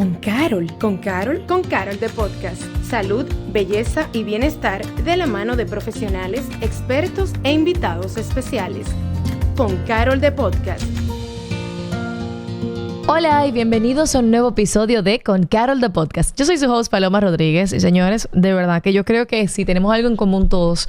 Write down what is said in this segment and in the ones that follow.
con Carol. ¿Con Carol? Con Carol de Podcast. Salud, belleza y bienestar de la mano de profesionales, expertos e invitados especiales. Con Carol de Podcast. Hola y bienvenidos a un nuevo episodio de Con Carol de Podcast. Yo soy su host Paloma Rodríguez y señores, de verdad que yo creo que si tenemos algo en común todos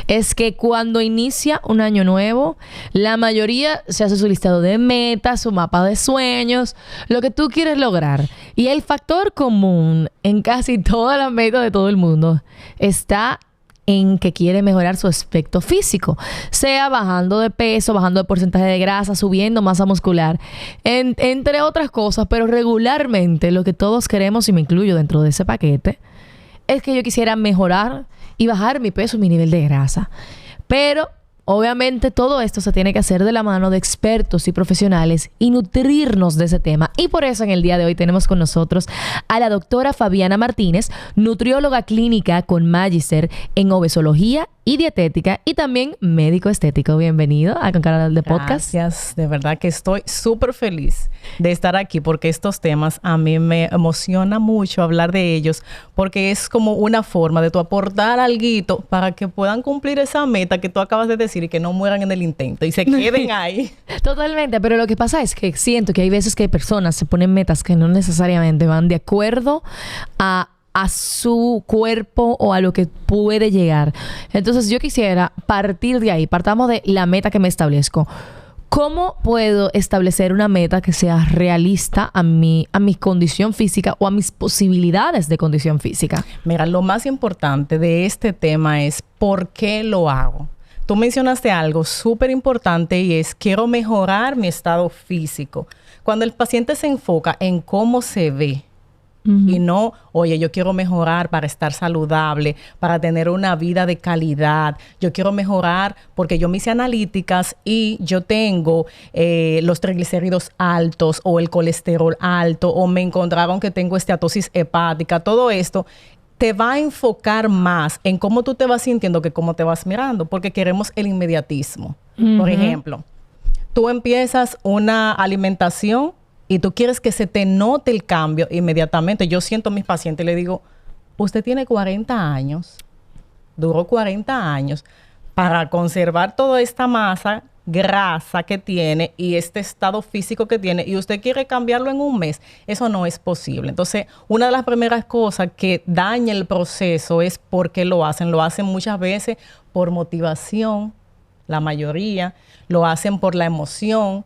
es que cuando inicia un año nuevo, la mayoría se hace su listado de metas, su mapa de sueños, lo que tú quieres lograr. Y el factor común en casi todas las metas de todo el mundo está en que quiere mejorar su aspecto físico, sea bajando de peso, bajando de porcentaje de grasa, subiendo masa muscular, entre otras cosas, pero regularmente lo que todos queremos, y me incluyo dentro de ese paquete, es que yo quisiera mejorar y bajar mi peso y mi nivel de grasa. Pero obviamente todo esto se tiene que hacer de la mano de expertos y profesionales y nutrirnos de ese tema. Y por eso en el día de hoy tenemos con nosotros a la doctora Fabiana Martínez, nutrióloga clínica con magíster en obesología y dietética y también médico estético. Bienvenido a Con Carol de Podcast. Gracias, de verdad que estoy súper feliz de estar aquí porque estos temas a mí me emociona mucho hablar de ellos porque es como una forma de tu aportar alguito para que puedan cumplir esa meta que tú acabas de decir y que no mueran en el intento y se queden ahí. Totalmente, pero lo que pasa es que siento que hay veces que personas se ponen metas que no necesariamente van de acuerdo a su cuerpo o a lo que puede llegar. Entonces yo quisiera partir de ahí, partamos de la meta que me establezco. ¿Cómo puedo establecer una meta que sea realista a mi condición física o a mis posibilidades de condición física? Mira, lo más importante de este tema es ¿por qué lo hago? Tú mencionaste algo súper importante y es quiero mejorar mi estado físico. Cuando el paciente se enfoca en cómo se ve, y no, oye, yo quiero mejorar para estar saludable, para tener una vida de calidad. Yo quiero mejorar porque yo me hice analíticas y yo tengo los triglicéridos altos o el colesterol alto o me encontraron que tengo esteatosis hepática. Todo esto te va a enfocar más en cómo tú te vas sintiendo que cómo te vas mirando, porque queremos el inmediatismo. Por ejemplo, tú empiezas una alimentación y tú quieres que se te note el cambio inmediatamente. Yo siento a mis pacientes y le digo, usted tiene 40 años, duró 40 años para conservar toda esta masa grasa que tiene y este estado físico que tiene y usted quiere cambiarlo en un mes. Eso no es posible. Entonces, una de las primeras cosas que daña el proceso es por qué lo hacen. Lo hacen muchas veces por motivación, la mayoría. Lo hacen por la emoción,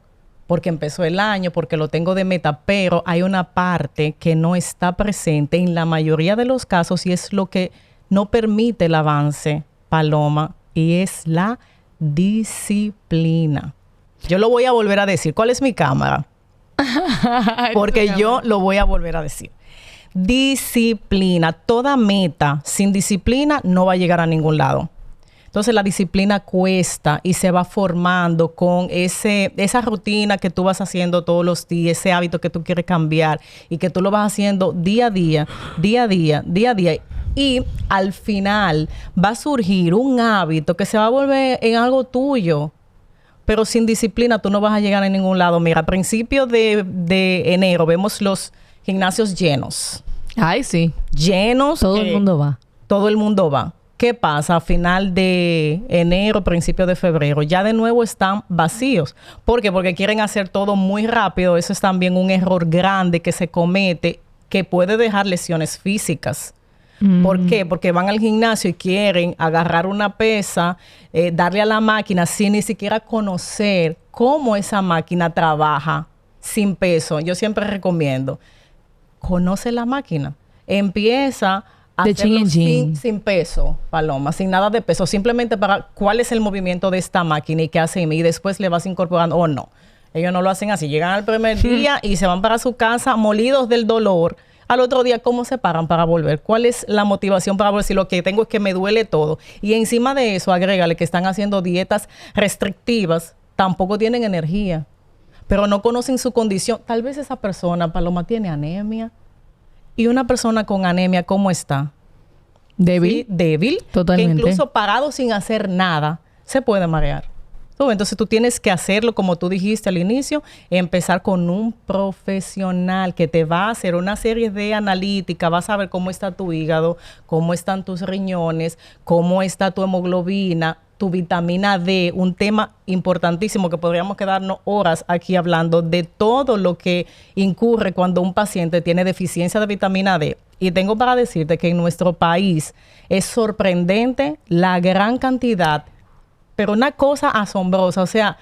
porque empezó el año, porque lo tengo de meta, pero hay una parte que no está presente en la mayoría de los casos y es lo que no permite el avance, Paloma, y es la disciplina. Yo lo voy a volver a decir. ¿Cuál es mi cámara? Porque yo lo voy a volver a decir. Disciplina. Toda meta sin disciplina no va a llegar a ningún lado. Entonces la disciplina cuesta y se va formando con esa rutina que tú vas haciendo todos los días, ese hábito que tú quieres cambiar y que tú lo vas haciendo día a día, día a día, día a día. Y al final va a surgir un hábito que se va a volver en algo tuyo. Pero sin disciplina tú no vas a llegar a ningún lado. Mira, a principios de enero vemos los gimnasios llenos. Ay, sí. Llenos. Todo el mundo va. Todo el mundo va. ¿Qué pasa? A final de enero, principio de febrero, ya de nuevo están vacíos. ¿Por qué? Porque quieren hacer todo muy rápido. Eso es también un error grande que se comete que puede dejar lesiones físicas. ¿Por qué? Porque van al gimnasio y quieren agarrar una pesa, darle a la máquina sin ni siquiera conocer cómo esa máquina trabaja sin peso. Yo siempre recomiendo, conoce la máquina. Empieza a hacerlo sin peso, Paloma, sin nada de peso, simplemente para cuál es el movimiento de esta máquina y qué hace y después le vas incorporando o no. Ellos no lo hacen así, llegan al primer día y se van para su casa molidos del dolor. Al otro día, ¿cómo se paran para volver? ¿Cuál es la motivación para volver? Si lo que tengo es que me duele todo. Y encima de eso, agrégale que están haciendo dietas restrictivas, tampoco tienen energía, pero no conocen su condición. Tal vez esa persona, Paloma, tiene anemia. Y una persona con anemia, ¿cómo está? Débil. Sí, débil. Totalmente. Que incluso parado sin hacer nada, se puede marear. Entonces tú tienes que hacerlo, como tú dijiste al inicio, empezar con un profesional que te va a hacer una serie de analíticas, vas a ver cómo está tu hígado, cómo están tus riñones, cómo está tu hemoglobina, tu vitamina D, un tema importantísimo que podríamos quedarnos horas aquí hablando de todo lo que incurre cuando un paciente tiene deficiencia de vitamina D. Y tengo para decirte que en nuestro país es sorprendente la gran cantidad, pero una cosa asombrosa, o sea,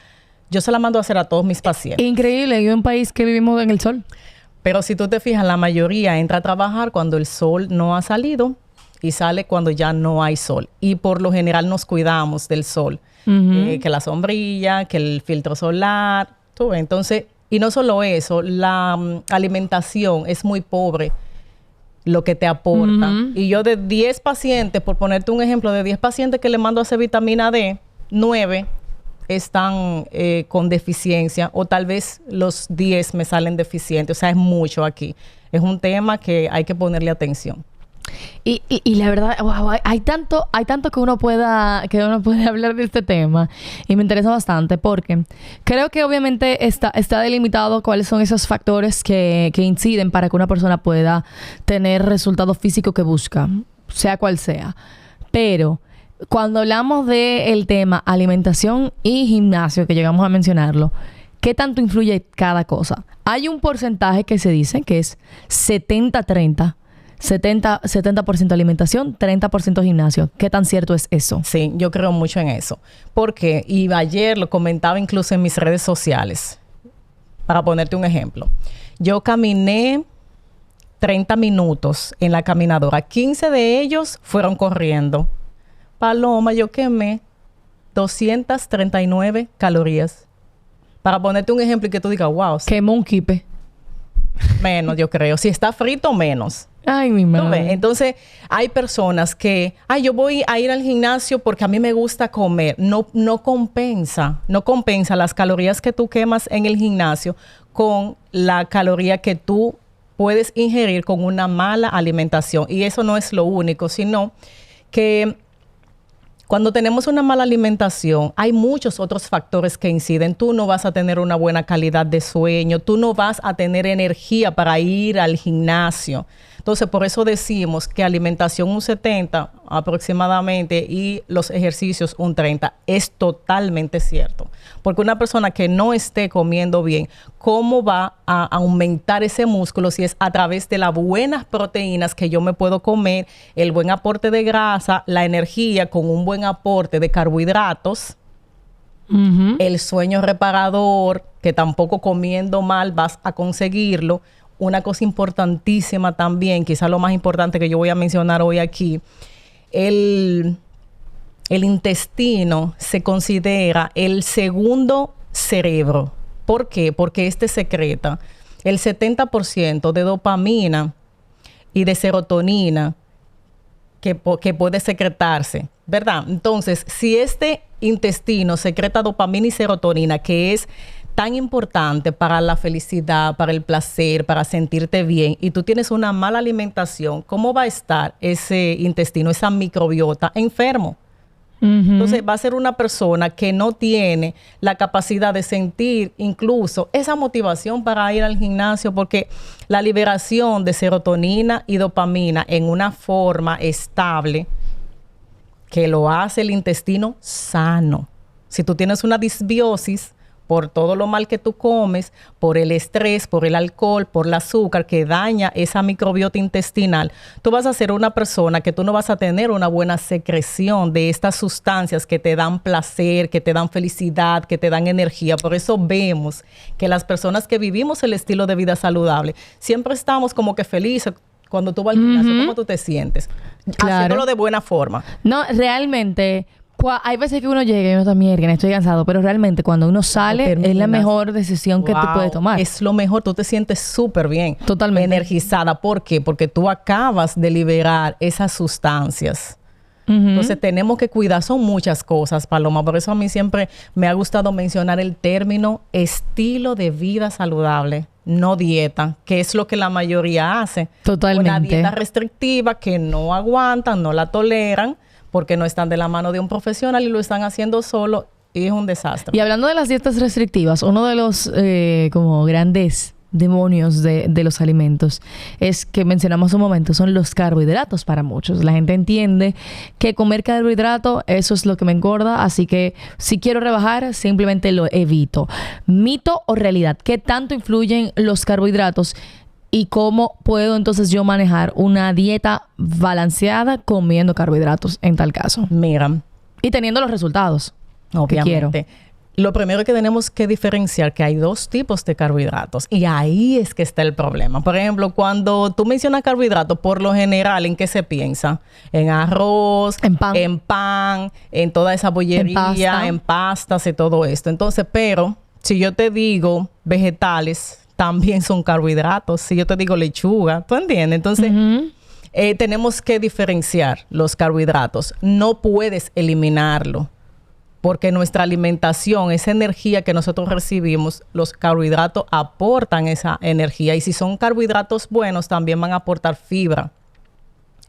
yo se la mando a hacer a todos mis pacientes. Increíble, en un país que vivimos en el sol. Pero si tú te fijas, la mayoría entra a trabajar cuando el sol no ha salido y sale cuando ya no hay sol. Y por lo general nos cuidamos del sol. Que la sombrilla, que el filtro solar. ¿Tú ves? Entonces, y no solo eso, la alimentación es muy pobre lo que te aporta. Y yo de 10 pacientes, por ponerte un ejemplo, de 10 pacientes que le mando a hacer vitamina D, 9 están con deficiencia o tal vez los 10 me salen deficientes. O sea, es mucho aquí. Es un tema que hay que ponerle atención. Y la verdad, wow, hay tanto que uno puede hablar de este tema y me interesa bastante porque creo que obviamente está delimitado cuáles son esos factores que inciden para que una persona pueda tener resultados físicos que busca, sea cual sea. Pero cuando hablamos del tema alimentación y gimnasio, que llegamos a mencionarlo, ¿qué tanto influye cada cosa? Hay un porcentaje que se dice que es 70-30. 70% alimentación, 30% gimnasio. ¿Qué tan cierto es eso? Sí, yo creo mucho en eso. Porque, y ayer lo comentaba incluso en mis redes sociales, para ponerte un ejemplo. Yo caminé 30 minutos en la caminadora. 15 de ellos fueron corriendo. Paloma, yo quemé 239 calorías. Para ponerte un ejemplo y que tú digas, wow. Quemó un kipe. Menos, yo creo. Si está frito, menos. Ay, mi madre. Entonces, hay personas que, yo voy a ir al gimnasio porque a mí me gusta comer. No compensa las calorías que tú quemas en el gimnasio con la caloría que tú puedes ingerir con una mala alimentación. Y eso no es lo único, sino que cuando tenemos una mala alimentación, hay muchos otros factores que inciden. Tú no vas a tener una buena calidad de sueño, tú no vas a tener energía para ir al gimnasio. Entonces, por eso decimos que alimentación un 70 aproximadamente y los ejercicios un 30. Es totalmente cierto. Porque una persona que no esté comiendo bien, ¿cómo va a aumentar ese músculo si es a través de las buenas proteínas que yo me puedo comer, el buen aporte de grasa, la energía con un buen aporte de carbohidratos, el sueño reparador, que tampoco comiendo mal vas a conseguirlo? Una cosa importantísima también, quizás lo más importante que yo voy a mencionar hoy aquí, el intestino se considera el segundo cerebro. ¿Por qué? Porque este secreta el 70% de dopamina y de serotonina que puede secretarse, ¿verdad? Entonces, si este intestino secreta dopamina y serotonina, que es tan importante para la felicidad, para el placer, para sentirte bien, y tú tienes una mala alimentación, ¿cómo va a estar ese intestino, esa microbiota enfermo? Entonces va a ser una persona que no tiene la capacidad de sentir incluso esa motivación para ir al gimnasio, porque la liberación de serotonina y dopamina en una forma estable que lo hace el intestino sano. Si tú tienes una disbiosis por todo lo mal que tú comes, por el estrés, por el alcohol, por el azúcar que daña esa microbiota intestinal, tú vas a ser una persona que tú no vas a tener una buena secreción de estas sustancias que te dan placer, que te dan felicidad, que te dan energía. Por eso vemos que las personas que vivimos el estilo de vida saludable, siempre estamos como que felices. Cuando tú vas al gimnasio, ¿cómo tú te sientes? Claro. Haciéndolo de buena forma. No, realmente... Hay veces que uno llega y uno también, estoy cansado, pero realmente cuando uno sale es la mejor decisión que tú puedes tomar. Es lo mejor, tú te sientes súper bien. Totalmente. Energizada. ¿Por qué? Porque tú acabas de liberar esas sustancias. Entonces tenemos que cuidar, son muchas cosas, Paloma. Por eso a mí siempre me ha gustado mencionar el término estilo de vida saludable, no dieta, que es lo que la mayoría hace. Totalmente. Una dieta restrictiva que no aguantan, no la toleran, porque no están de la mano de un profesional y lo están haciendo solo y es un desastre. Y hablando de las dietas restrictivas, uno de los como grandes demonios de los alimentos es que mencionamos un momento, son los carbohidratos para muchos. La gente entiende que comer carbohidrato, eso es lo que me engorda, así que si quiero rebajar, simplemente lo evito. ¿Mito o realidad? ¿Qué tanto influyen los carbohidratos? ¿Y cómo puedo entonces yo manejar una dieta balanceada comiendo carbohidratos en tal caso? Mira. Y teniendo los resultados. Obviamente. Lo primero que tenemos que diferenciar que hay 2 tipos de carbohidratos y ahí es que está el problema. Por ejemplo, cuando tú mencionas carbohidratos, por lo general, ¿en qué se piensa? En arroz, en pan, en toda esa bollería, en pastas y todo esto. Entonces, pero si yo te digo vegetales, también son carbohidratos. Si yo te digo lechuga, ¿tú entiendes? Entonces, tenemos que diferenciar los carbohidratos. No puedes eliminarlo. Porque nuestra alimentación, esa energía que nosotros recibimos, los carbohidratos aportan esa energía. Y si son carbohidratos buenos, también van a aportar fibra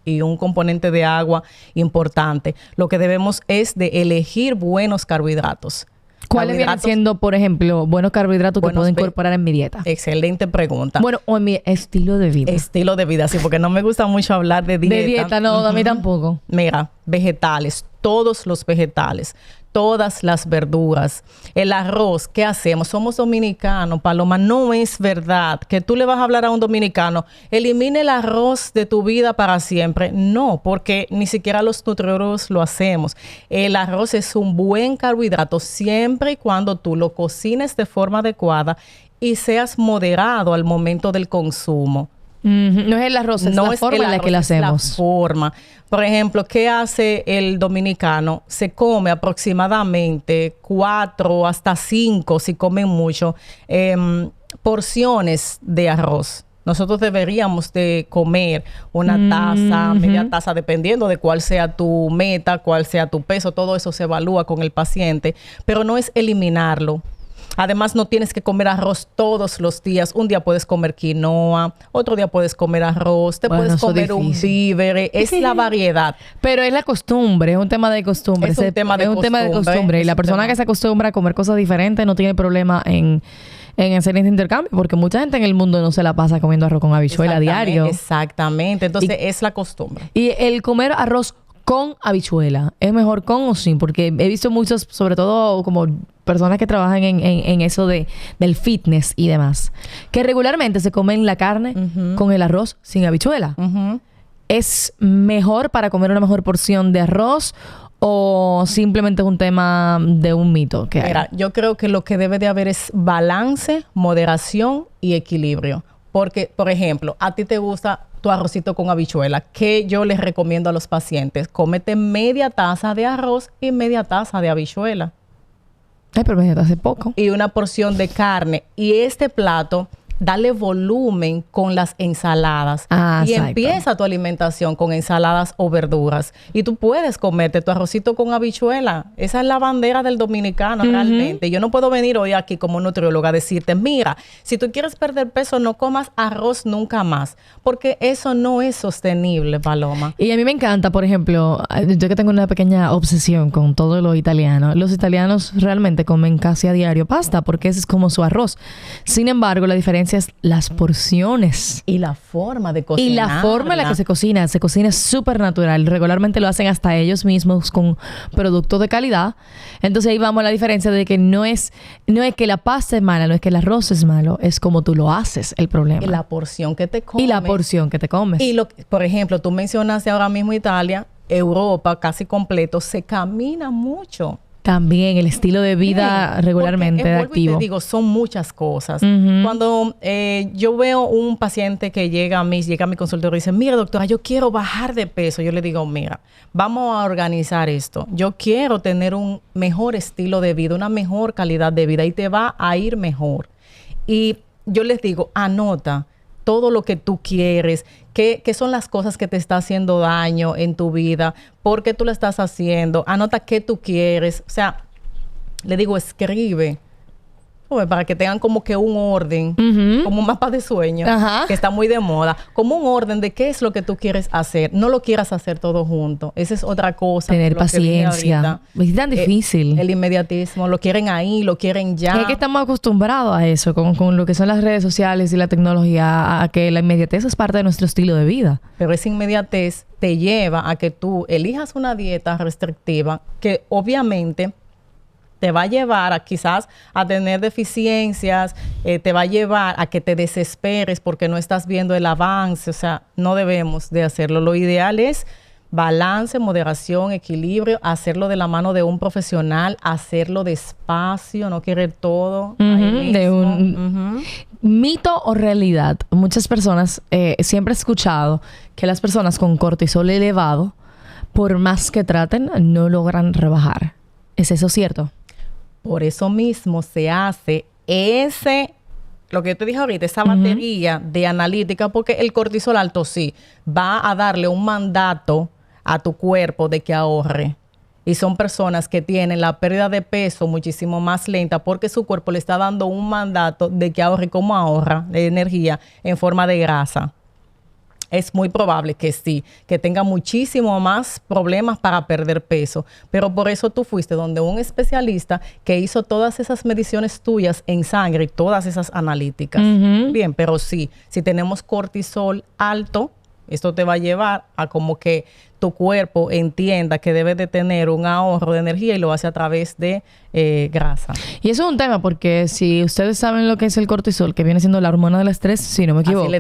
y un componente de agua importante. Lo que debemos es de elegir buenos carbohidratos. ¿Cuáles vienen siendo, por ejemplo, buenos carbohidratos que puedo incorporar en mi dieta? Excelente pregunta. Bueno, o en mi estilo de vida. Estilo de vida, sí, porque no me gusta mucho hablar de dieta. De dieta, no, a mí tampoco. Mira, vegetales, todos los vegetales. Todas las verduras, el arroz, ¿qué hacemos? Somos dominicanos, Paloma, no es verdad que tú le vas a hablar a un dominicano, elimine el arroz de tu vida para siempre. No, porque ni siquiera los nutriólogos lo hacemos. El arroz es un buen carbohidrato siempre y cuando tú lo cocines de forma adecuada y seas moderado al momento del consumo. No es el arroz, es la forma en la que lo hacemos. La forma. Por ejemplo, ¿qué hace el dominicano? Se come aproximadamente 4 hasta 5, si comen mucho, porciones de arroz. Nosotros deberíamos de comer una taza, media taza, dependiendo de cuál sea tu meta, cuál sea tu peso. Todo eso se evalúa con el paciente, pero no es eliminarlo. Además, no tienes que comer arroz todos los días. Un día puedes comer quinoa, otro día puedes comer arroz, puedes comer un víver. Es la variedad. Pero es la costumbre, es un tema de costumbre. Es un tema de costumbre. Y la persona que se acostumbra a comer cosas diferentes no tiene problema en hacer este intercambio, porque mucha gente en el mundo no se la pasa comiendo arroz con habichuela a diario. Exactamente. Entonces, es la costumbre. Y el comer arroz con habichuela, ¿es mejor con o sin? Porque he visto muchos, sobre todo como personas que trabajan en eso del fitness y demás, que regularmente se comen la carne con el arroz sin habichuela. ¿Es mejor para comer una mejor porción de arroz o simplemente es un tema de un mito que hay? Mira, yo creo que lo que debe de haber es balance, moderación y equilibrio. Porque, por ejemplo, a ti te gusta tu arrocito con habichuela, que yo les recomiendo a los pacientes, cómete media taza de arroz y media taza de habichuela. Ay, pero me hace poco. Y una porción de carne. Y este plato, dale volumen con las ensaladas. Y exacto. Empieza tu alimentación con ensaladas o verduras. Y tú puedes comerte tu arrocito con habichuela. Esa es la bandera del dominicano realmente. Yo no puedo venir hoy aquí como nutrióloga a decirte, mira, si tú quieres perder peso, no comas arroz nunca más. Porque eso no es sostenible, Paloma. Y a mí me encanta, por ejemplo, yo que tengo una pequeña obsesión con todo lo italiano. Los italianos realmente comen casi a diario pasta porque ese es como su arroz. Sin embargo, la diferencia es las porciones. Y la forma de cocinar. Y la forma en la que se cocina súper natural. Regularmente lo hacen hasta ellos mismos con productos de calidad. Entonces ahí vamos a la diferencia de que no es que la pasta es mala, no es que el arroz es malo, es como tú lo haces el problema. Y la porción que te comes. Y la porción que te comes. Y por ejemplo, tú mencionaste ahora mismo Italia, Europa, casi completo, se camina mucho. También el estilo de vida regularmente de activo. Y te digo, son muchas cosas. Cuando yo veo un paciente que llega a mi consultorio y dice, mira doctora, yo quiero bajar de peso. Yo le digo, mira, vamos a organizar esto. Yo quiero tener un mejor estilo de vida, una mejor calidad de vida y te va a ir mejor. Y yo les digo, anota todo lo que tú quieres, qué son las cosas que te está haciendo daño en tu vida, por qué tú lo estás haciendo, anota qué tú quieres. O sea, le digo, escribe para que tengan como que un orden, como un mapa de sueño, que está muy de moda, como un orden de qué es lo que tú quieres hacer. No lo quieras hacer todo junto. Esa es otra cosa. Tener paciencia. Es tan difícil. El inmediatismo. Lo quieren ahí, lo quieren ya. Es que estamos acostumbrados a eso, con lo que son las redes sociales y la tecnología, a que la inmediatez es parte de nuestro estilo de vida. Pero esa inmediatez te lleva a que tú elijas una dieta restrictiva que obviamente te va a llevar a quizás a tener deficiencias, te va a llevar a que te desesperes porque no estás viendo el avance. O sea, no debemos de hacerlo. Lo ideal es balance, moderación, equilibrio, hacerlo de la mano de un profesional, hacerlo despacio, no querer todo. ¿Mito o realidad? Muchas personas, siempre he escuchado que las personas con cortisol elevado, por más que traten, no logran rebajar. ¿Es eso cierto? Por eso mismo se hace lo que yo te dije ahorita, esa batería de analítica, porque el cortisol alto sí va a darle un mandato a tu cuerpo de que ahorre. Y son personas que tienen la pérdida de peso muchísimo más lenta porque su cuerpo le está dando un mandato de que ahorre como ahorra de energía en forma de grasa. Es muy probable que sí, que tenga muchísimo más problemas para perder peso. Pero por eso tú fuiste donde un especialista que hizo todas esas mediciones tuyas en sangre y todas esas analíticas. Bien, pero sí, si tenemos cortisol alto, esto te va a llevar a como que tu cuerpo entienda que debe de tener un ahorro de energía y lo hace a través de grasa. Y eso es un tema porque si ustedes saben lo que es el cortisol, que viene siendo la hormona del estrés, si no me equivoco.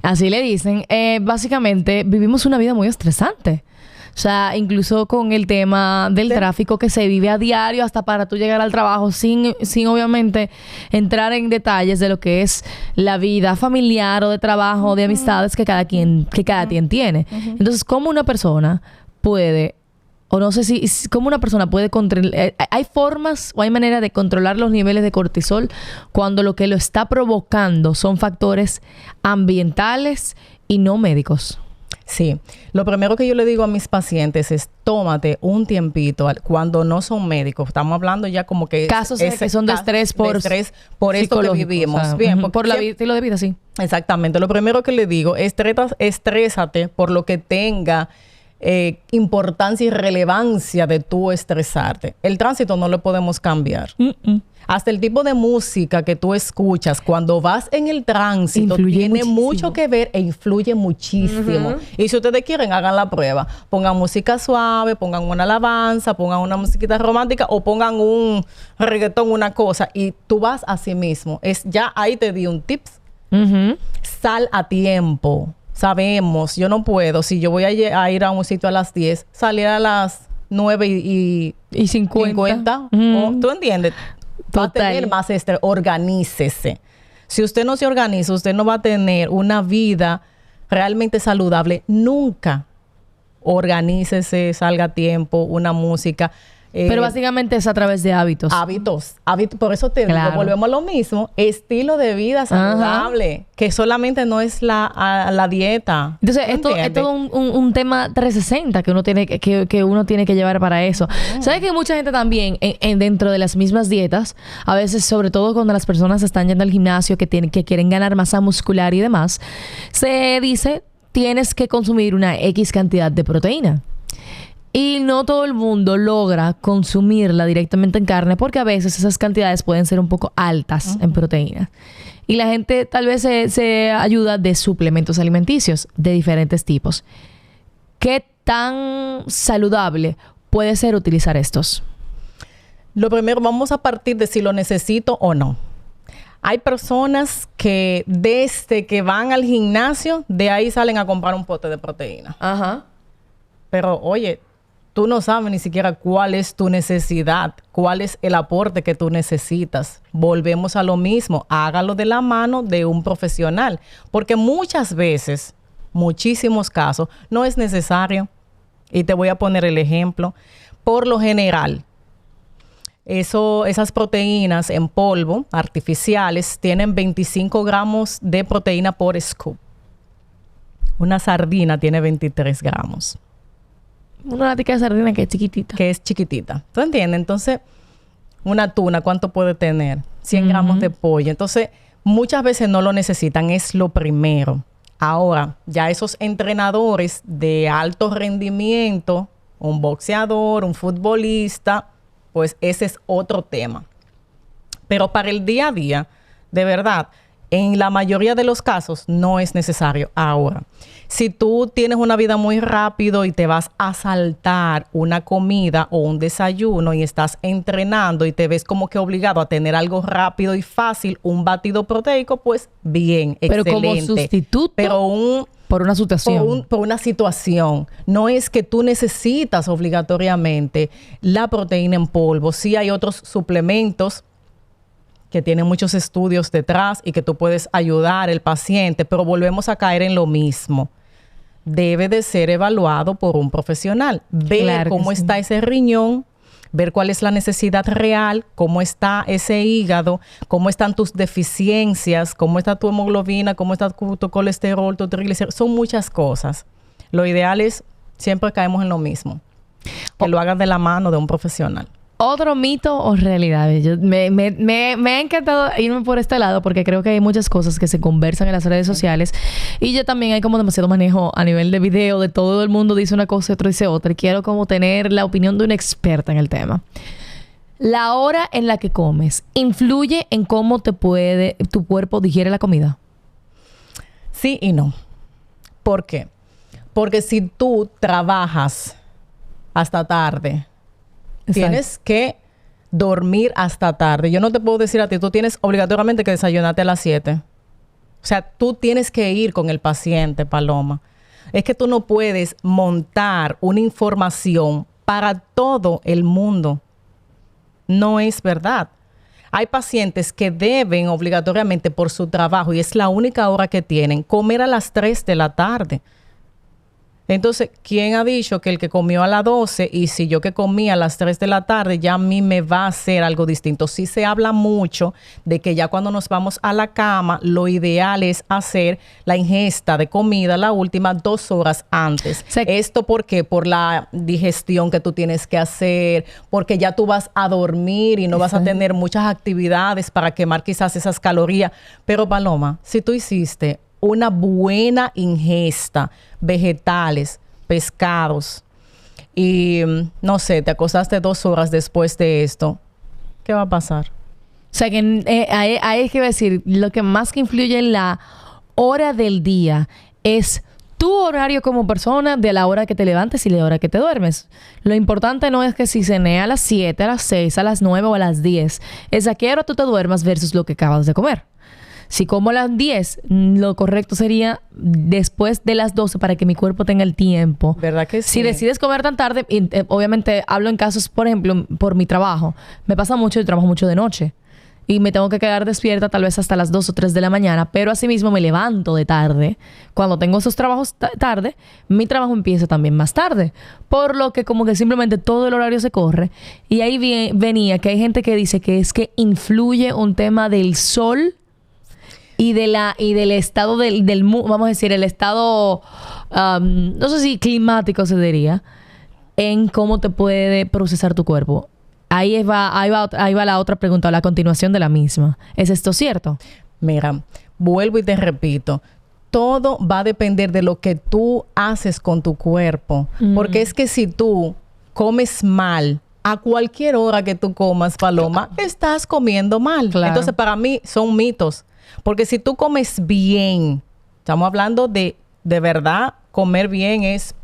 Así le dicen. Básicamente vivimos una vida muy estresante. O sea, incluso con el tema del tráfico que se vive a diario hasta para tú llegar al trabajo sin obviamente entrar en detalles de lo que es la vida familiar o de trabajo, de amistades que cada quien tiene. Entonces, ¿cómo una persona puede, o no sé cómo una persona puede controlar, hay formas o hay manera de controlar los niveles de cortisol cuando lo que lo está provocando son factores ambientales y no médicos? Sí. Lo primero que yo le digo a mis pacientes es tómate un tiempito cuando no son médicos. Estamos hablando ya como que... Casos que son de estrés por esto que vivimos. O sea, bien, por el estilo de vida, sí. Exactamente. Lo primero que le digo es estrésate por lo que tenga importancia y relevancia de tú estresarte. El tránsito no lo podemos cambiar. Hasta el tipo de música que tú escuchas cuando vas en el tránsito tiene mucho que ver e influye muchísimo. Y si ustedes quieren, hagan la prueba. Pongan música suave, pongan una alabanza, pongan una musiquita romántica o pongan un reggaetón, una cosa. Y tú vas a sí mismo. Ya ahí te di un tips. Sal a tiempo. Sabemos, yo no puedo, si yo voy a ir a un sitio a las 10, salir a las 9 y 50. ¿Tú entiendes? Va a tener más estrés. Organícese. Si usted no se organiza, usted no va a tener una vida realmente saludable nunca. Organícese, salga a tiempo, una música. Pero básicamente es a través de hábitos. Hábitos. Por eso te digo, volvemos a lo mismo. Estilo de vida saludable. Que solamente no es la dieta. Entonces, esto es todo un tema 360 que uno tiene que llevar para eso. ¿Sabes que mucha gente también, dentro de las mismas dietas, a veces, sobre todo cuando las personas están yendo al gimnasio, que quieren ganar masa muscular y demás, se dice, tienes que consumir una X cantidad de proteína. Y no todo el mundo logra consumirla directamente en carne porque a veces esas cantidades pueden ser un poco altas en proteína. Y la gente tal vez se ayuda de suplementos alimenticios de diferentes tipos. ¿Qué tan saludable puede ser utilizar estos? Lo primero, vamos a partir de si lo necesito o no. Hay personas que desde que van al gimnasio, de ahí salen a comprar un pote de proteína. Pero, oye, tú no sabes ni siquiera cuál es tu necesidad, cuál es el aporte que tú necesitas. Volvemos a lo mismo, hágalo de la mano de un profesional, porque muchas veces, muchísimos casos, no es necesario. Y te voy a poner el ejemplo. Por lo general, esas proteínas en polvo, artificiales, tienen 25 gramos de proteína por scoop. Una sardina tiene 23 gramos. Una latica de sardina que es chiquitita. ¿Tú entiendes? Entonces, una tuna, ¿cuánto puede tener? 100 gramos de pollo. Entonces, muchas veces no lo necesitan, es lo primero. Ahora, ya esos entrenadores de alto rendimiento, un boxeador, un futbolista, pues ese es otro tema. Pero para el día a día, de verdad, en la mayoría de los casos no es necesario. Ahora, si tú tienes una vida muy rápido y te vas a saltar una comida o un desayuno y estás entrenando y te ves como que obligado a tener algo rápido y fácil, un batido proteico, pues bien, pero excelente. como sustituto, pero por una situación. por una situación. No es que tú necesitas obligatoriamente la proteína en polvo. Sí hay otros suplementos que tienen muchos estudios detrás y que tú puedes ayudar al paciente, pero volvemos a caer en lo mismo. Debe de ser evaluado por un profesional. Ver cómo está ese riñón, ver cuál es la necesidad real, cómo está ese hígado, cómo están tus deficiencias, cómo está tu hemoglobina, cómo está tu colesterol, tu triglicéridos. Son muchas cosas. Lo ideal es, siempre caemos en lo mismo, que lo hagas de la mano de un profesional. ¿Otro mito o realidad? Me ha encantado irme por este lado porque creo que hay muchas cosas que se conversan en las redes sociales y ya también hay como demasiado manejo a nivel de video, de todo el mundo dice una cosa y otro dice otra. Y quiero como tener la opinión de una experta en el tema. ¿La hora en la que comes influye en cómo tu cuerpo digiere la comida? Sí y no. ¿Por qué? Porque si tú trabajas hasta tarde, tienes que dormir hasta tarde. Yo no te puedo decir a ti, tú tienes obligatoriamente que desayunarte a las 7. O sea, tú tienes que ir con el paciente, Paloma. Es que tú no puedes montar una información para todo el mundo. No es verdad. Hay pacientes que deben obligatoriamente por su trabajo, y es la única hora que tienen, comer a las 3 de la tarde. Entonces, ¿quién ha dicho que el que comió a las 12 y si yo que comí a las 3 de la tarde ya a mí me va a hacer algo distinto? Sí se habla mucho de que ya cuando nos vamos a la cama, lo ideal es hacer la ingesta de comida la última 2 horas antes. ¿Esto por qué? Por la digestión que tú tienes que hacer, porque ya tú vas a dormir y no vas a tener muchas actividades para quemar quizás esas calorías. Pero Paloma, si tú hiciste una buena ingesta, vegetales, pescados, y no sé, te acostaste 2 horas después de esto, ¿qué va a pasar? O sea, que ahí es que iba a decir, lo que más que influye en la hora del día es tu horario como persona de la hora que te levantes y la hora que te duermes. Lo importante no es que si cené a las 7, a las 6, a las 9 o a las 10, es a qué hora tú te duermas versus lo que acabas de comer. Si como a las 10, lo correcto sería después de las 12 para que mi cuerpo tenga el tiempo. ¿Verdad que sí? Si decides comer tan tarde, obviamente hablo en casos, por ejemplo, por mi trabajo. Me pasa mucho, yo trabajo mucho de noche. Y me tengo que quedar despierta tal vez hasta las 2 o 3 de la mañana. Pero asimismo me levanto de tarde. Cuando tengo esos trabajos tarde, mi trabajo empieza también más tarde. Por lo que como que simplemente todo el horario se corre. Y ahí venía que hay gente que dice que es que influye un tema del sol y del estado vamos a decir, el estado, no sé si climático se diría, en cómo te puede procesar tu cuerpo. Ahí va la otra pregunta, la continuación de la misma. ¿Es esto cierto? Mira, vuelvo y te repito. Todo va a depender de lo que tú haces con tu cuerpo. Porque es que si tú comes mal, a cualquier hora que tú comas, Paloma, estás comiendo mal. Claro. Entonces, para mí, son mitos. Porque si tú comes bien, estamos hablando de verdad, comer bien es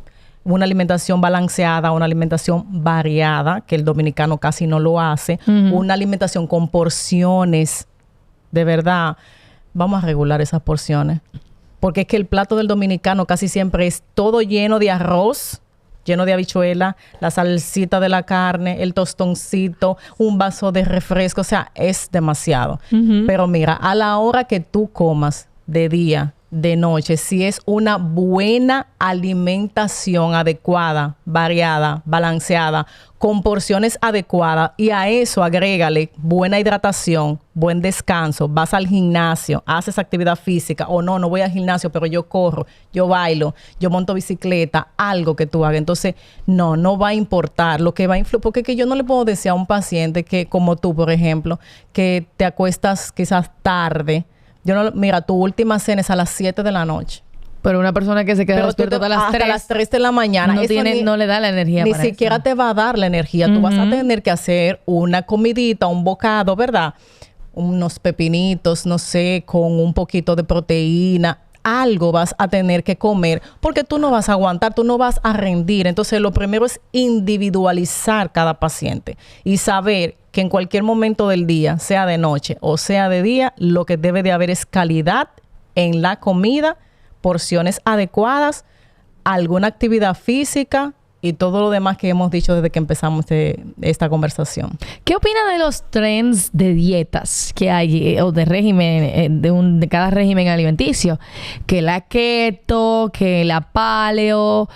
una alimentación balanceada, una alimentación variada, que el dominicano casi no lo hace, una alimentación con porciones, de verdad, vamos a regular esas porciones. Porque es que el plato del dominicano casi siempre es todo lleno de arroz, lleno de habichuela, la salsita de la carne, el tostoncito, un vaso de refresco, o sea, es demasiado. Pero mira, a la hora que tú comas de día de noche si es una buena alimentación adecuada, variada, balanceada, con porciones adecuadas, y a eso agrégale buena hidratación, buen descanso, vas al gimnasio, haces actividad física, o no voy al gimnasio, pero yo corro, yo bailo, yo monto bicicleta, algo que tú hagas. Entonces, no va a importar. Lo que va a influir, porque es que yo no le puedo decir a un paciente que, como tú, por ejemplo, que te acuestas quizás tarde. Mira, tu última cena es a las 7 de la noche. Pero una persona que se queda despierta hasta las 3 de la mañana no le da la energía ni para siquiera eso. te va a dar la energía. Tú vas a tener que hacer una comidita, un bocado, ¿verdad? Unos pepinitos, no sé, con un poquito de proteína. Algo vas a tener que comer porque tú no vas a aguantar, tú no vas a rendir. Entonces, lo primero es individualizar cada paciente y saber que en cualquier momento del día, sea de noche o sea de día, lo que debe de haber es calidad en la comida, porciones adecuadas, alguna actividad física y todo lo demás que hemos dicho desde que empezamos esta conversación. ¿Qué opina de los trends de dietas que hay o de régimen, de cada régimen alimenticio? Que la keto, que la paleo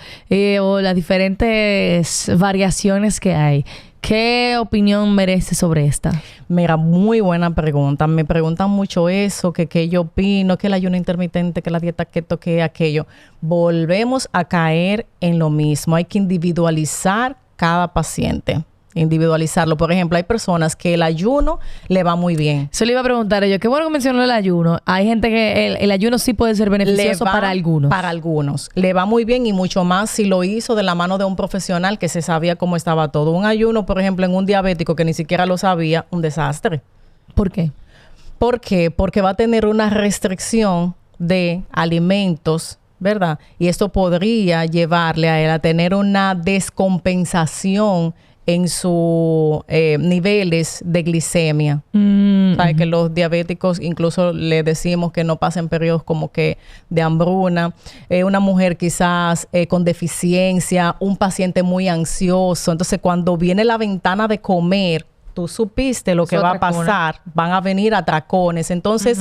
o las diferentes variaciones que hay. ¿Qué opinión merece sobre esta? Mira, muy buena pregunta. Me preguntan mucho eso, que yo opino, que el ayuno intermitente, que la dieta keto, que aquello. Volvemos a caer en lo mismo. Hay que individualizar cada paciente. Individualizarlo. Por ejemplo, hay personas que el ayuno le va muy bien. Se le iba a preguntar yo, qué bueno que mencionó el ayuno. Hay gente que el ayuno sí puede ser beneficioso para algunos. Para algunos. Le va muy bien y mucho más si lo hizo de la mano de un profesional que se sabía cómo estaba todo. Un ayuno, por ejemplo, en un diabético que ni siquiera lo sabía, un desastre. ¿Por qué? ¿Por qué? Porque va a tener una restricción de alimentos, ¿verdad? Y esto podría llevarle a él a tener una descompensación en sus niveles de glicemia. ¿Sabes? Que los diabéticos incluso le decimos que no pasen periodos como que de hambruna. Una mujer quizás con deficiencia, un paciente muy ansioso. Entonces, cuando viene la ventana de comer, tú supiste lo que va a pasar. Van a venir atracones. Entonces,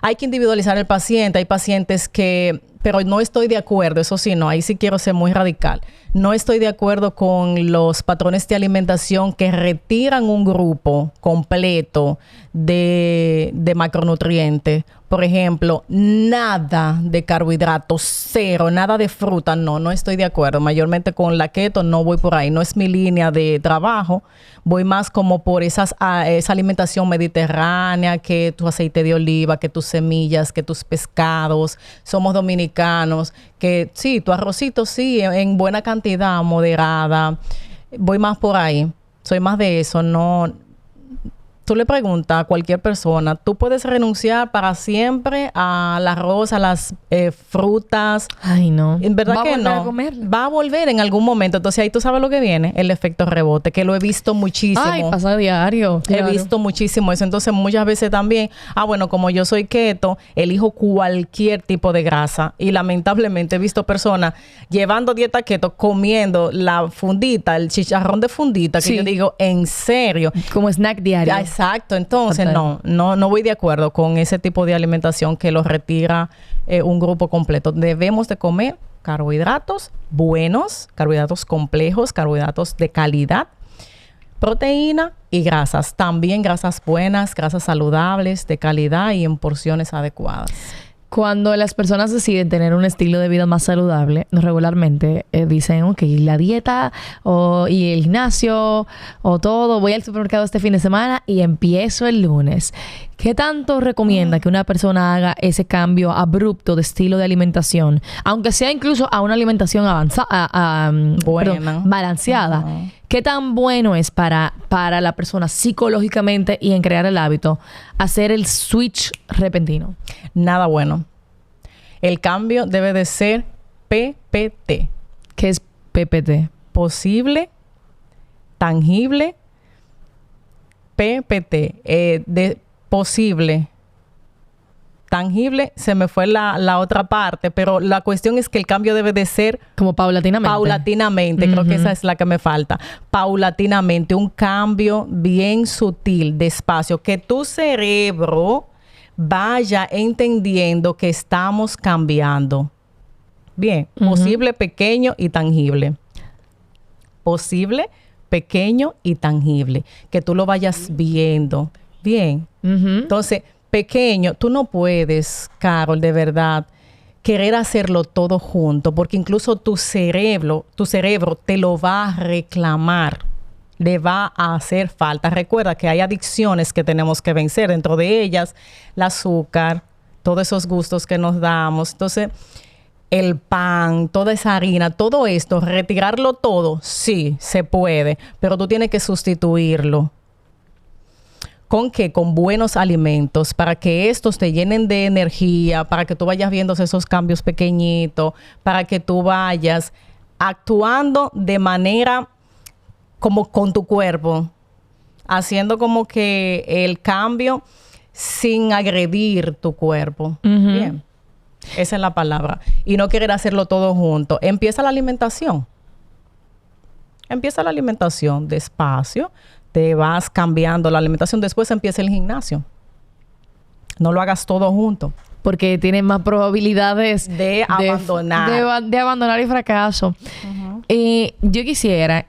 hay que individualizar el paciente. Hay pacientes que... Pero no estoy de acuerdo, eso sí, no, ahí sí quiero ser muy radical. No estoy de acuerdo con los patrones de alimentación que retiran un grupo completo de macronutrientes. Por ejemplo, nada de carbohidratos, cero, nada de fruta, no estoy de acuerdo. Mayormente con la keto no voy por ahí, no es mi línea de trabajo. Voy más como por esa alimentación mediterránea, que tu aceite de oliva, que tus semillas, que tus pescados. Somos dominicanos, que sí, tu arrocito sí, en buena cantidad, moderada. Voy más por ahí. Soy más de eso, no... Tú le preguntas a cualquier persona, ¿tú puedes renunciar para siempre al arroz, a las frutas? Ay, no. En verdad que no. ¿Va a volver a comerla? Va a volver en algún momento. Entonces ahí tú sabes lo que viene, el efecto rebote, que lo he visto muchísimo. Ay, pasa a diario. He visto muchísimo eso. Entonces muchas veces también, bueno, como yo soy keto, elijo cualquier tipo de grasa. Y lamentablemente he visto personas llevando dieta keto, comiendo la fundita, el chicharrón de fundita, que Sí. yo digo, ¿en serio? Como snack diario. Exacto, entonces Total. no voy de acuerdo con ese tipo de alimentación que lo retira un grupo completo. Debemos de comer carbohidratos buenos, carbohidratos complejos, carbohidratos de calidad, proteína y grasas. También grasas buenas, grasas saludables, de calidad y en porciones adecuadas. Cuando las personas deciden tener un estilo de vida más saludable, regularmente dicen, ok, la dieta y el gimnasio o todo, voy al supermercado este fin de semana y empiezo el lunes. ¿Qué tanto recomienda que una persona haga ese cambio abrupto de estilo de alimentación? Aunque sea incluso a una alimentación balanceada. ¿Qué tan bueno es para la persona psicológicamente y en crear el hábito hacer el switch repentino? Nada bueno. El cambio debe de ser PPT. ¿Qué es PPT? Posible, tangible, PPT. De posible, tangible, se me fue la otra parte, pero la cuestión es que el cambio debe de ser como paulatinamente. Paulatinamente, creo que esa es la que me falta. Paulatinamente, un cambio bien sutil, despacio, que tu cerebro vaya entendiendo que estamos cambiando. Bien, posible, pequeño y tangible. Posible, pequeño y tangible. Que tú lo vayas viendo. Bien. Entonces, pequeño, tú no puedes, Carol, de verdad, querer hacerlo todo junto, porque incluso tu cerebro te lo va a reclamar. Le va a hacer falta. Recuerda que hay adicciones que tenemos que vencer. Dentro de ellas, el azúcar, todos esos gustos que nos damos. Entonces, el pan, toda esa harina, todo esto, retirarlo todo, sí, se puede. Pero tú tienes que sustituirlo. ¿Con qué? Con buenos alimentos, para que estos te llenen de energía, para que tú vayas viendo esos cambios pequeñitos, para que tú vayas actuando de manera como con tu cuerpo, haciendo como que el cambio sin agredir tu cuerpo. Bien, esa es la palabra. Y no querer hacerlo todo junto. Empieza la alimentación. Despacio. Te vas cambiando la alimentación. Después empieza el gimnasio. No lo hagas todo junto. Porque tiene más probabilidades de abandonar. De abandonar y fracaso. Yo quisiera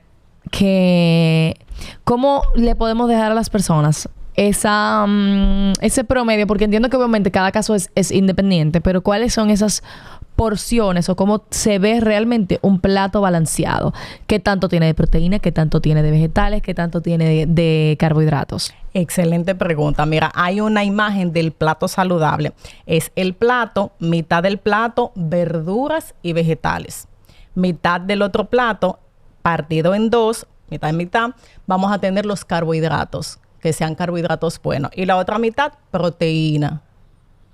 que... ¿Cómo le podemos dejar a las personas ese promedio? Porque entiendo que obviamente cada caso es independiente, pero ¿cuáles son esas porciones o cómo se ve realmente un plato balanceado? ¿Qué tanto tiene de proteína? ¿Qué tanto tiene de vegetales? ¿Qué tanto tiene de carbohidratos? Excelente pregunta. Mira, hay una imagen del plato saludable. Es el plato, mitad del plato, verduras y vegetales. Mitad del otro plato, partido en dos, mitad y mitad, vamos a tener los carbohidratos, que sean carbohidratos buenos. Y la otra mitad, proteína.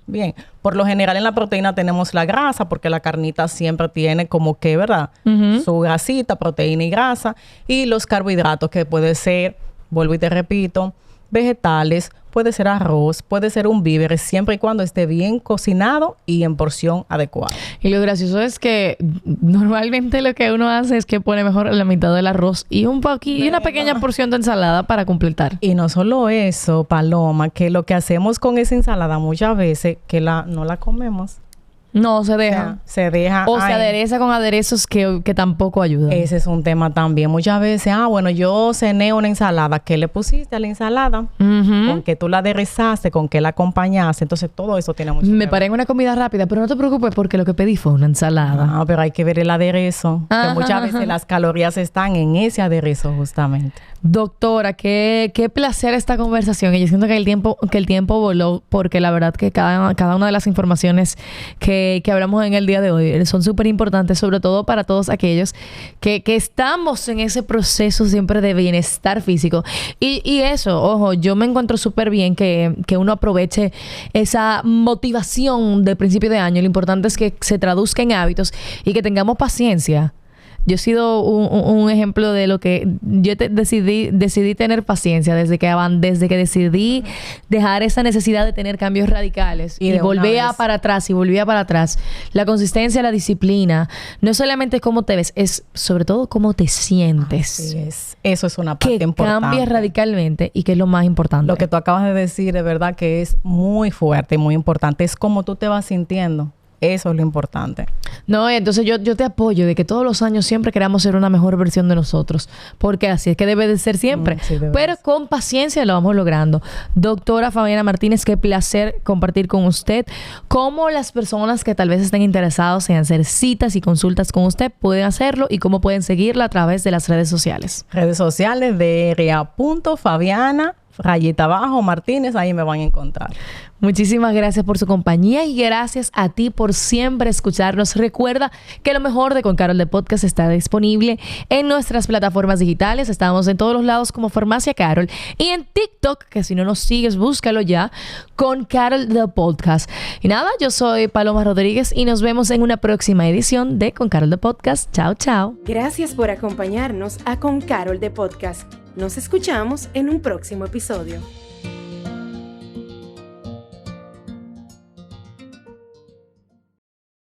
Bien, por lo general en la proteína tenemos la grasa, porque la carnita siempre tiene como que, ¿verdad? Su grasita, proteína y grasa. Y los carbohidratos, que puede ser, vuelvo y te repito, vegetales, puede ser arroz, puede ser un víver, siempre y cuando esté bien cocinado y en porción adecuada. Y lo gracioso es que normalmente lo que uno hace es que pone mejor la mitad del arroz y un poquito y una pequeña porción de ensalada para completar. Y no solo eso, Paloma, que lo que hacemos con esa ensalada muchas veces que no la comemos. No, se deja. O sea, se deja. O se adereza con aderezos que tampoco ayudan. Ese es un tema también. Muchas veces, bueno, yo cené una ensalada. ¿Qué le pusiste a la ensalada? ¿Con qué tú la aderezaste? ¿Con qué la acompañaste? Entonces, todo eso tiene mucho que ver. Me paré en una comida rápida, pero no te preocupes porque lo que pedí fue una ensalada. Pero hay que ver el aderezo. Que muchas veces las calorías están en ese aderezo, justamente. Doctora, qué placer esta conversación. Y yo siento que el tiempo voló, porque la verdad que cada una de las informaciones que hablamos en el día de hoy son súper importantes, sobre todo para todos aquellos que estamos en ese proceso siempre de bienestar físico. Y eso, ojo, yo me encuentro súper bien que uno aproveche esa motivación de principio de año. Lo importante es que se traduzca en hábitos y que tengamos paciencia. Yo he sido un ejemplo de lo que yo decidí tener paciencia desde que decidí dejar esa necesidad de tener cambios radicales y volvía para atrás. La consistencia, la disciplina, no solamente cómo te ves, es sobre todo cómo te sientes. Así es. Eso es una parte importante. Que cambia radicalmente y que es lo más importante. Lo que tú acabas de decir, de verdad que es muy fuerte y muy importante. Es cómo tú te vas sintiendo. Eso es lo importante. No, entonces yo te apoyo de que todos los años siempre queramos ser una mejor versión de nosotros. Porque así es que debe de ser siempre. Sí, pero con paciencia lo vamos logrando. Doctora Fabiana Martínez, qué placer compartir con usted cómo las personas que tal vez estén interesados en hacer citas y consultas con usted pueden hacerlo y cómo pueden seguirla a través de las redes sociales. Redes sociales de ria.fabiana _Martínez, ahí me van a encontrar. Muchísimas gracias por su compañía y gracias a ti por siempre escucharnos. Recuerda que lo mejor de Con Carol de Podcast está disponible en nuestras plataformas digitales. Estamos en todos los lados como Farmacia Carol y en TikTok, que si no nos sigues, búscalo ya, Con Carol de Podcast. Y nada, yo soy Paloma Rodríguez y nos vemos en una próxima edición de Con Carol de Podcast. Chao, chao. Gracias por acompañarnos a Con Carol de Podcast. Nos escuchamos en un próximo episodio.